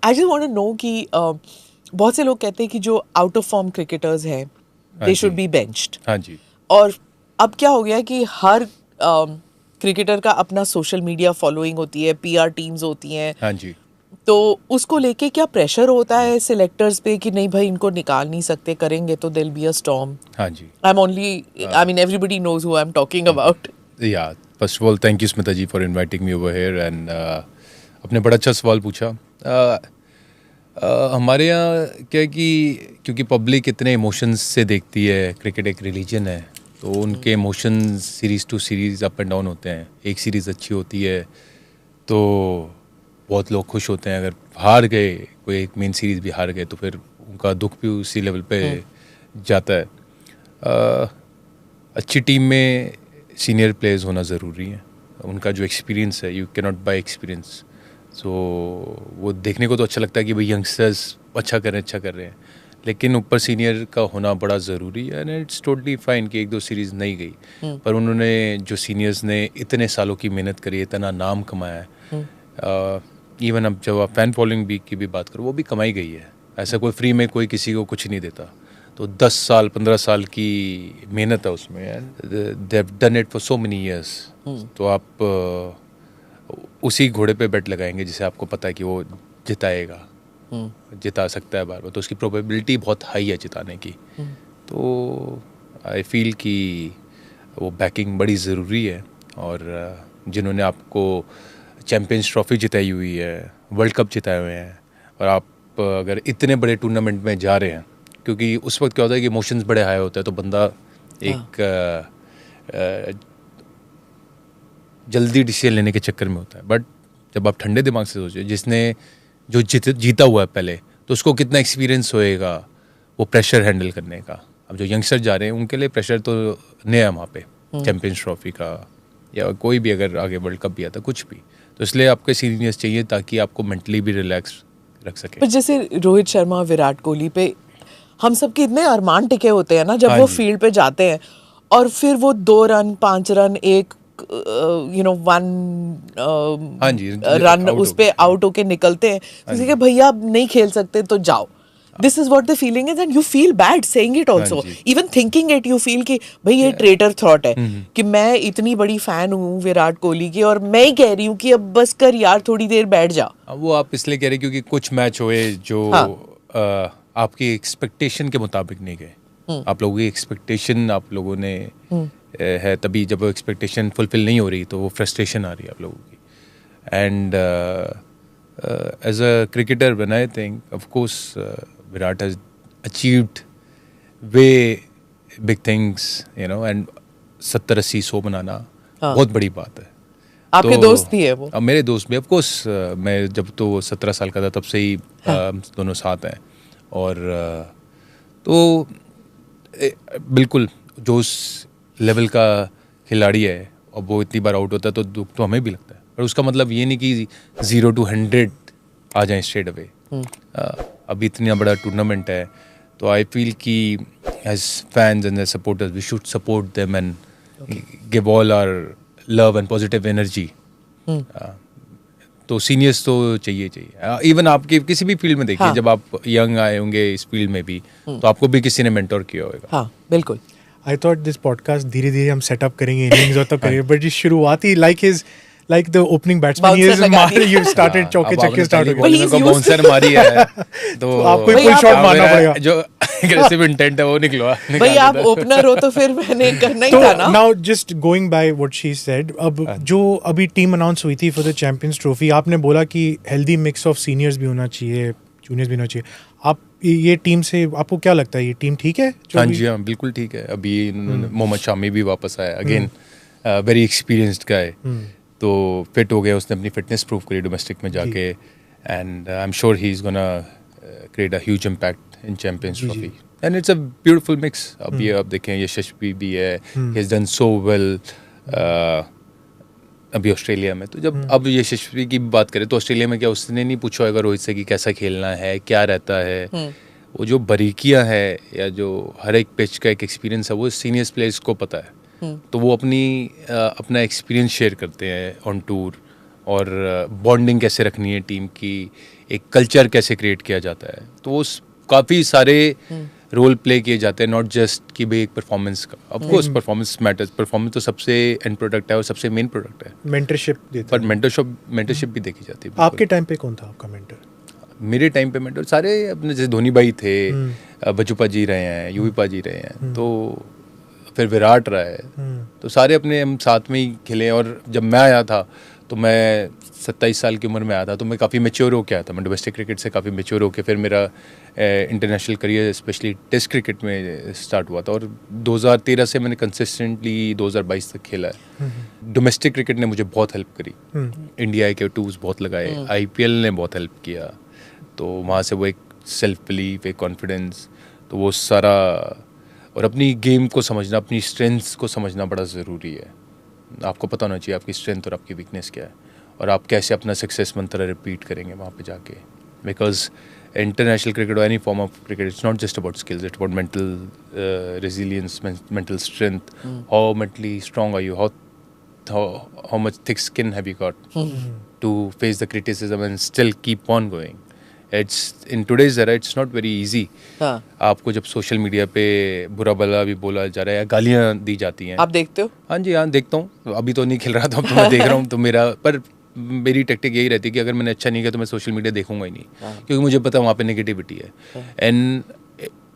I just want to know कि बहुत से लोग कहते हैं कि जो आउट ऑफ फॉर्म क्रिकेटर्स हैं दे शुड बी बेंच्ड. हाँ जी. और अब क्या हो गया कि हर क्रिकेटर का अपना सोशल मीडिया फॉलोइंग होती है, पीआर टीम्स होती हैं. हाँ जी. तो उसको लेके क्या प्रेशर होता है सिलेक्टर्स पे कि नहीं भाई इनको निकाल नहीं सकते, करेंगे तो देयर बी अ स्टॉर्म. हाँ जी. I mean everybody knows who I am talking about. Yeah first of all thank you Smita ji for inviting me over here and आपने बड़ा अच्छा सवाल पूछा. हमारे यहाँ क्या है कि क्योंकि पब्लिक इतने इमोशंस से देखती है, क्रिकेट एक रिलीजन है, तो उनके emotions series to series up and down होते हैं. एक सीरीज़ अच्छी होती है तो बहुत लोग खुश होते हैं, अगर हार गए, कोई एक मेन सीरीज़ भी हार गए तो फिर उनका दुख भी उसी लेवल पे जाता है. अच्छी टीम में सीनियर प्लेयर्स होना ज़रूरी है. उनका जो एक्सपीरियंस है, you can not buy experience. So वो देखने को तो अच्छा लगता है कि भाई यंगस्टर्स अच्छा कर रहे हैं, लेकिन ऊपर सीनियर का होना बड़ा ज़रूरी है. एंड इट्स टोटली फाइन कि एक दो सीरीज़ नहीं गई, पर उन्होंने जो सीनियर्स ने इतने सालों की मेहनत करी, इतना नाम कमाया है. इवन अब जब आप फैन फॉलोइंग भी की भी बात करो, वो भी कमाई गई है. ऐसा कोई फ्री में कोई किसी को कुछ नहीं देता. तो 10 साल 15 साल की मेहनत है उसमें. They have done it for so many years. तो आप उसी घोड़े पे बेट लगाएंगे जिसे आपको पता है कि वो जिताएगा, जिता सकता है बार बार, तो उसकी प्रोबेबिलिटी बहुत हाई है जिताने की. तो आई फील कि वो बैकिंग बड़ी ज़रूरी है. और जिन्होंने आपको चैम्पियंस ट्रॉफी जिताई हुई है, वर्ल्ड कप जिताए हुए हैं, और आप अगर इतने बड़े टूर्नामेंट में जा रहे हैं, क्योंकि उस वक्त क्या होता है कि इमोशंस बड़े हाई होते हैं, तो बंदा एक जल्दी डिसीजन लेने के चक्कर में होता है. बट जब आप ठंडे दिमाग से सोचें, जिसने जो जीता हुआ है पहले, तो उसको कितना एक्सपीरियंस होएगा वो प्रेशर हैंडल करने का. अब जो यंगस्टर जा रहे हैं उनके लिए प्रेशर तो नया है वहाँ पे, चैम्पियंस ट्रॉफी का, या कोई भी अगर आगे वर्ल्ड कप भी आता कुछ भी, तो इसलिए आपके सीनियर्स चाहिए ताकि आपको मेंटली भी रिलैक्स रख सके. पर जैसे रोहित शर्मा, विराट कोहली पे हम सबके इतने अरमान टिके होते हैं ना जब वो फील्ड पे जाते हैं, और फिर वो 2 रन 5 रन एक वन रन उस पे आउट होके निकलते हैं, तो कि भैया अब नहीं खेल सकते तो जाओ. This is what the feeling is, and you feel bad saying it also, even thinking it. You feel कि भाई ये ट्रेटर थॉट है कि मैं इतनी बड़ी फैन हूँ विराट कोहली की, और मैं ही कह रही हूँ कि अब बस कर यार, थोड़ी देर बैठ जा. वो आप इसलिए कह रहे क्योंकि कुछ मैच हुए जो आपकी एक्सपेक्टेशन के मुताबिक नहीं गए. आप लोगों की एक्सपेक्टेशन आप लोगों ने है, तभी जब वो एक्सपेक्टेशन फुलफिल नहीं हो रही तो वो फ्रस्ट्रेशन आ रही है आप लोगों की. And as a cricketer when I think of course Virat has achieved way big things, you know, and 70-80-100 बनाना बहुत बड़ी बात है. आपके दोस्त भी है वो? मेरे दोस्त भी, ऑफ कोर्स. मैं जब तो 17 साल का था तब से ही दोनों साथ हैं. और तो बिल्कुल जो उस लेवल का खिलाड़ी है और वो इतनी बार आउट होता है तो दुख तो हमें भी लगता है, पर उसका मतलब ये नहीं कि 0 to 100 आ जाएं स्ट्रेट अवे. अभी इतना बड़ा टूर्नामेंट है, तो आई फील कि as fans and as supporters we should support them and give all our love and positive energy. तो सीनियर्स तो चाहिए. इवन आपके किसी भी फील्ड में देखिए, जब आप यंग आए होंगे इस फील्ड में भी, तो आपको भी किसी ने मेंटोर किया होगा. हाँ बिल्कुल. आई थॉट दिस पॉडकास्ट धीरे धीरे हम सेटअप करेंगे इनिंग्स और तब करेंगे, बट शुरुआती like the opening batsman you started चौके छक्के start हो गए. को बाउंसर मारी है तो आपको पुल शॉट मारना पड़ेगा. जो एग्रेसिव इंटेंट है वो निकलवा. भाई आप ओपनर हो तो फिर मैंने करना ही था ना. Now just going by what she said, अब जो अभी टीम अनाउंस हुई थी फॉर द चैंपियंस ट्रॉफी, आपने बोला कि हेल्दी मिक्स ऑफ सीनियर्स भी होना चाहिए, जूनियर्स भी होना चाहिए. आप ये टीम से आपको क्या लगता है, ये टीम ठीक है? हाँ जी, हाँ बिल्कुल ठीक है. अभी मोहम्मद शामी भी वापस आया, अगेन वेरी एक्सपीरियंस्ड गाय, तो फिट हो गया, उसने अपनी फिटनेस प्रूव करी डोमेस्टिक में जाके. And I am sure he is gonna create a huge impact in champions trophy. And it's a beautiful mix. अब ये आप देखें, यशस्वी भी है, he has done so well अभी ऑस्ट्रेलिया में. तो जब अब यशस्वी की बात करें तो ऑस्ट्रेलिया में क्या उसने नहीं पूछा होगा रोहित से कि कैसा खेलना है, क्या रहता है. वो जो बारीकियां है या जो हर एक पिच का एक एक्सपीरियंस है, वो सीनियर्स प्लेयर्स को पता है. तो वो अपना एक्सपीरियंस शेयर करते हैं ऑन टूर, और बॉन्डिंग कैसे रखनी है टीम की, एक कल्चर कैसे क्रिएट किया जाता है, तो वो काफ़ी सारे रोल प्ले किए जाते हैं, नॉट जस्ट कि भाई एक परफॉर्मेंस का। Of course performance matters, performance तो सबसे एंड प्रोडक्ट है और सबसे मेन प्रोडक्ट है। मेंटरशिप देते पर मेंटरशिप भी देखी जाती है। आपके टाइम पे कौन था आपका मेंटर? मेरे टाइम पे मेंटर सारे अपने, जैसे धोनी भाई थे, बचूपा जी रहे हैं, यूवीपा जी रहे हैं, तो फिर विराट रहा है, तो सारे अपने हम साथ में ही खेले। और जब मैं आया था तो मैं 27 साल की उम्र में आया था, तो मैं काफ़ी मैच्योर होकर आया था। मैं डोमेस्टिक क्रिकेट से काफ़ी मैच्योर होकर फिर मेरा international career specially test cricket में स्टार्ट हुआ था, और 2013 से मैंने कंसिस्टेंटली 2022 तक खेला है। डोमेस्टिक क्रिकेट ने मुझे बहुत हेल्प करी, इंडिया के टूर्स बहुत लगाए, IPL ने बहुत हेल्प किया, तो वहाँ से वो एक सेल्फ बिलीफ, एक कॉन्फिडेंस, तो वो सारा, और अपनी गेम को समझना, अपनी स्ट्रेंथ्स को समझना बड़ा ज़रूरी है। आपको पता होना चाहिए आपकी स्ट्रेंथ और आपकी वीकनेस क्या है, और आप कैसे अपना सक्सेस मंत्र रिपीट करेंगे वहाँ पे जाके। बिकॉज इंटरनेशनल क्रिकेट और any form of cricket, it's not just about skills, it's about mental resilience, mental strength. How mentally strong are you, how much thick skin have you got to face the criticism and still keep on going. It's in today's era it's not very easy. आपको जब social media पे बुरा भला भी बोला जा रहा है या गालियाँ दी जाती हैं, आप देखते हो? हाँ जी, हाँ देखता हूँ। अभी तो नहीं खेल रहा था, अब तो मैं देख रहा हूँ। तो मेरी टेक्टिक यही रहती है कि अगर मैंने अच्छा नहीं किया तो मैं सोशल मीडिया देखूंगा ही नहीं, क्योंकि मुझे पता है वहाँ पे नेगेटिविटी है। And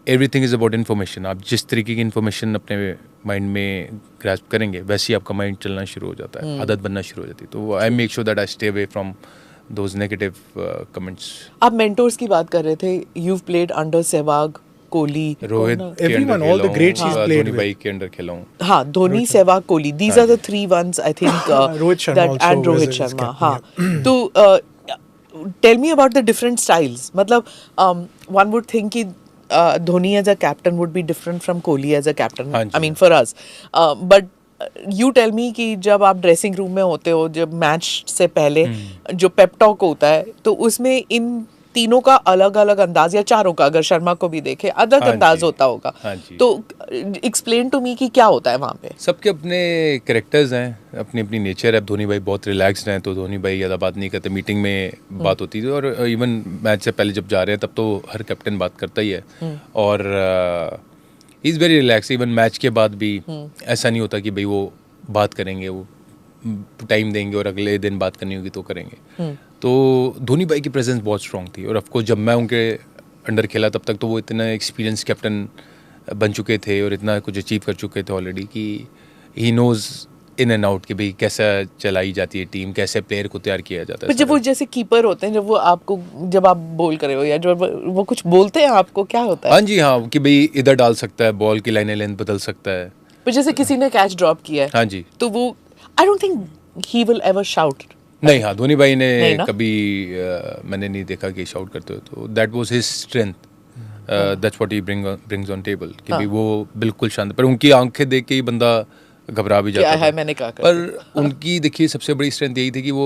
everything is about information. आप जिस तरीके की इन्फॉर्मेशन अपने माइंड में ग्रैस्प करेंगे, वैसे ही आपका माइंड चलना शुरू हो जाता है, आदत बनना शुरू हो जाती है। तो I make sure that I stay away from those negative comments. आप मेंटोर्स की बात कर रहे थे, you've played under Sehwag, Kohli, Rohit, everyone, all the greats he's played Dhoni with. भाई के अंडर खेला हूँ। हाँ, Dhoni, Sehwag, Kohli, these are the three ones I think Rohit Sharma that, and also Rohit was his Sharma, captain, हाँ। तो tell me about the different styles. मतलब one would think कि Dhoni as a captain would be different from Kohli as a captain. I mean for us, but you tell me कि जब आप dressing room में होते हो, जब match से पहले जो पेप टॉक होता है, तो उसमें इन तीनों का अलग अलग अंदाज, या चारों का, अगर शर्मा को भी देखे, अलग अंदाज होता होगा। तो एक्सप्लेन टू मी कि क्या होता है वहाँ पे। सबके अपने कैरेक्टर्स हैं, अपनी अपनी नेचर है। धोनी भाई बहुत रिलैक्स्ड हैं, तो धोनी भाई ज़्यादा बात नहीं करते, मीटिंग में बात होती है, और इवन मैच से पहले जब जा रहे हैं तब तो हर कैप्टन बात करता ही है। और he is very relax. Even match के बाद भी ऐसा नहीं होता कि भाई वो बात करेंगे, वो टाइम देंगे और अगले दिन बात करनी होगी तो करेंगे। तो धोनी भाई की प्रेजेंस बहुत स्ट्रांग थी, और ऑफकोर्स जब मैं उनके अंडर खेला तब तक तो वो इतना एक्सपीरियंस कैप्टन बन चुके थे और इतना कुछ अचीव कर चुके थे ऑलरेडी कि he knows in and out कि भाई कैसा चलाई जाती है टीम, कैसे प्लेयर को तैयार किया जाता है। जब वो जैसे कीपर होते हैं, जब वो आपको, जब आप बोल कर रहे हो या जब वो कुछ बोलते हैं आपको, क्या होता है? हाँ जी, हाँ, कि भाई इधर डाल सकता है बॉल की लाइनें, लेंथ बदल सकता है। पर जैसे किसी ने कैच ड्रॉप किया है, हाँ जी, तो वो I don't think he will ever shout. नहीं, हाँ, धोनी भाई ने कभी मैंने नहीं देखा कि शाउट करते हो, तो that was his strength, that's what he brings on table, कि भाई वो बिल्कुल शांत। पर उनकी आंखें देख के ही बंदा घबरा भी जाता है, मैंने कहा। पर उनकी देखिए सबसे बड़ी स्ट्रेंथ यही थी कि वो,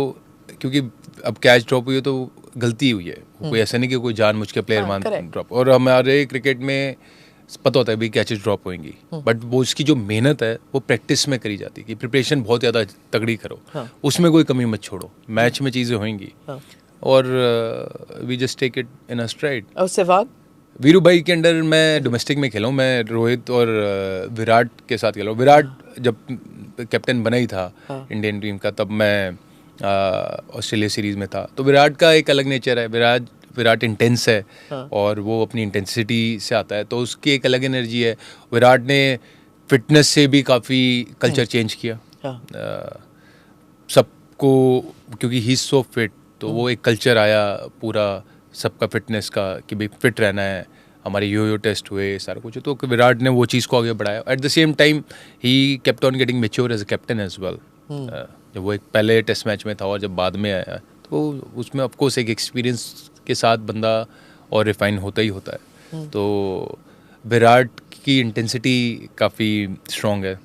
क्योंकि अब कैच ड्रॉप हुई है तो गलती हुई है, कोई ऐसा नहीं कि कोई जानबूझ के प्लेयर मान ड्रॉप। और हमारे क्रिकेट में पता होता है भाई कैचेस ड्रॉप होंगी, बट वो उसकी जो मेहनत है वो प्रैक्टिस में करी जाती है कि प्रिपरेशन बहुत ज़्यादा तगड़ी करो, उसमें कोई कमी मत छोड़ो, मैच में चीज़ें होंगी, और we just take it in a stride. और सहवाग, वीरू भाई के अंडर मैं डोमेस्टिक में खेला हूँ, मैं रोहित और विराट के साथ खेला हूँ। विराट जब कैप्टन बना ही था इंडियन टीम का, तब मैं ऑस्ट्रेलिया सीरीज़ में था, तो विराट का एक अलग नेचर है। विराट इंटेंस है, और वो अपनी इंटेंसिटी से आता है, तो उसकी एक अलग एनर्जी है। विराट ने फिटनेस से भी काफ़ी कल्चर चेंज किया सबको, क्योंकि ही इज़ सो फिट, तो वो एक कल्चर आया पूरा सबका फिटनेस का कि भाई फिट रहना है। हमारे यो टेस्ट हुए, सारा कुछ, तो विराट ने वो चीज़ को आगे बढ़ाया। एट द सेम टाइम ही kept on getting mature as a captain as well. जब वो एक पहले टेस्ट मैच में था और जब बाद में आया, तो उसमें ऑफकोर्स एक एक्सपीरियंस के साथ बंदा और रिफाइन होता ही होता है। तो विराट की इंटेंसिटी काफ़ी स्ट्रॉन्ग है,